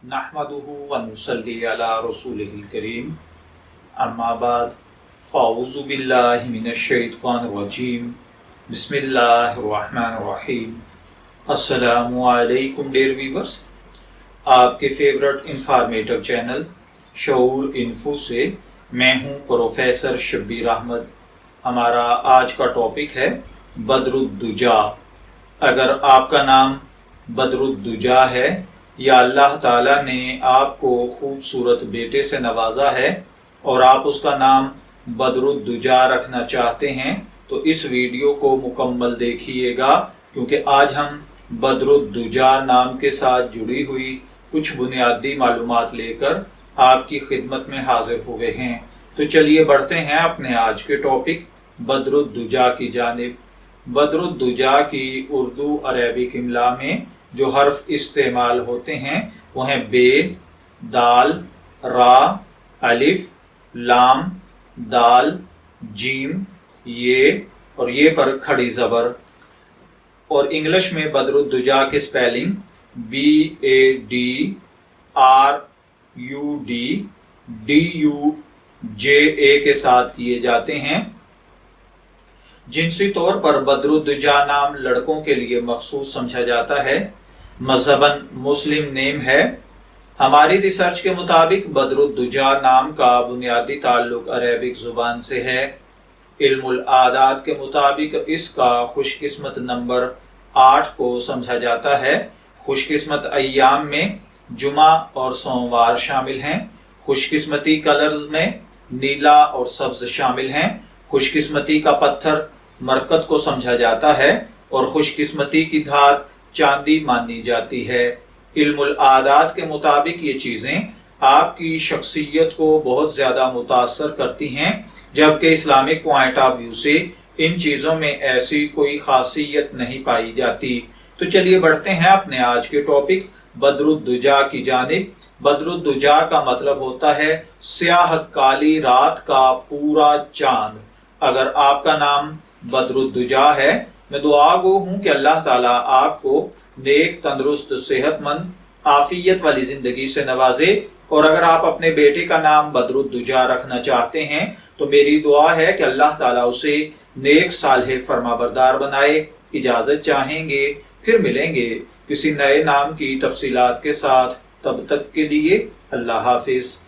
नहमदुहु व नुसल्ली अला रसूलिहिल करीम अम्मा बाद फ़अऊज़ु बिल्लाहि मिनश शैतानिर रजीम बिस्मिल्लाहिर रहमानिर रहीम। अस्सलामु अलैकुम डियर व्यूअर्स, आपके फेवरेट इंफॉर्मेटिव चैनल शऊर इन्फो से मैं हूं प्रोफेसर शब्बीर अहमद। हमारा आज का टॉपिक है बदरुद्दुजा। अगर आपका नाम बदरुद्दुजा है या अल्लाह ताला ने आपको खूबसूरत बेटे से नवाजा है और आप उसका नाम बदरुद्दुजा रखना चाहते हैं तो इस वीडियो को मुकम्मल देखिएगा, क्योंकि आज हम बदरुद्दुजा नाम के साथ जुड़ी हुई कुछ बुनियादी मालूमात लेकर आपकी खिदमत में हाजिर हुए हैं। तो चलिए बढ़ते हैं अपने आज के टॉपिक बदरुद्दुजा की जानिब। बदरुद्दुजा की उर्दू अरबिक इमला में जो हर्फ इस्तेमाल होते हैं वो हैं बे, दाल, रा, अलिफ, लाम, दाल, जीम, ये और ये पर खड़ी ज़बर। और इंग्लिश में बदरुद्दुजा के स्पेलिंग BADRUDDUJA के साथ किए जाते हैं। जिनसी तौर पर बदरुद्दुजा नाम लड़कों के लिए मखसूस समझा जाता है। मज़हबन मुस्लिम नेम है। हमारी रिसर्च के मुताबिक बदरुद्दुजा नाम का बुनियादी ताल्लुक अरबिक ज़ुबान से है। इल्मुल आदात के मुताबिक इसका खुशकिस्मत नंबर 8 को समझा जाता है। खुशकिस्मत अय्याम में जुमा और सोमवार शामिल हैं। खुशकिस्मती कलर्स में नीला और सब्ज शामिल हैं। खुशकिस्मती का पत्थर मरकत को समझा जाता है और खुशकिस्मती की धात चांदी मानी जाती है। इल्मुल आदात के मुताबिक ये चीज़ें आपकी शख्सियत को बहुत ज़्यादा मुतासर करती हैं, जबकि इस्लामिक पॉइंट ऑफ व्यू से इन चीज़ों में ऐसी कोई खासियत नहीं पाई जाती। तो चलिए बढ़ते हैं अपने आज के टॉपिक बदरुद्दुजा की जानिब। बदरुद्दुजा का मतलब होता है स्याह काली रात का पूरा चांद। अगर आपका नाम बदरुद्दुजा है, मैं दुआ गो हूँ कि अल्लाह ताला आपको नेक, तंदुरुस्त, सेहतमंद, आफियत वाली जिंदगी से नवाजे। और अगर आप अपने बेटे का नाम बदरुद्दुजा रखना चाहते हैं तो मेरी दुआ है कि अल्लाह ताला उसे नेक, सालेह, फरमाबरदार बनाए। इजाजत चाहेंगे, फिर मिलेंगे किसी नए नाम की तफसीलात के साथ। तब तक के लिए अल्लाह हाफिज।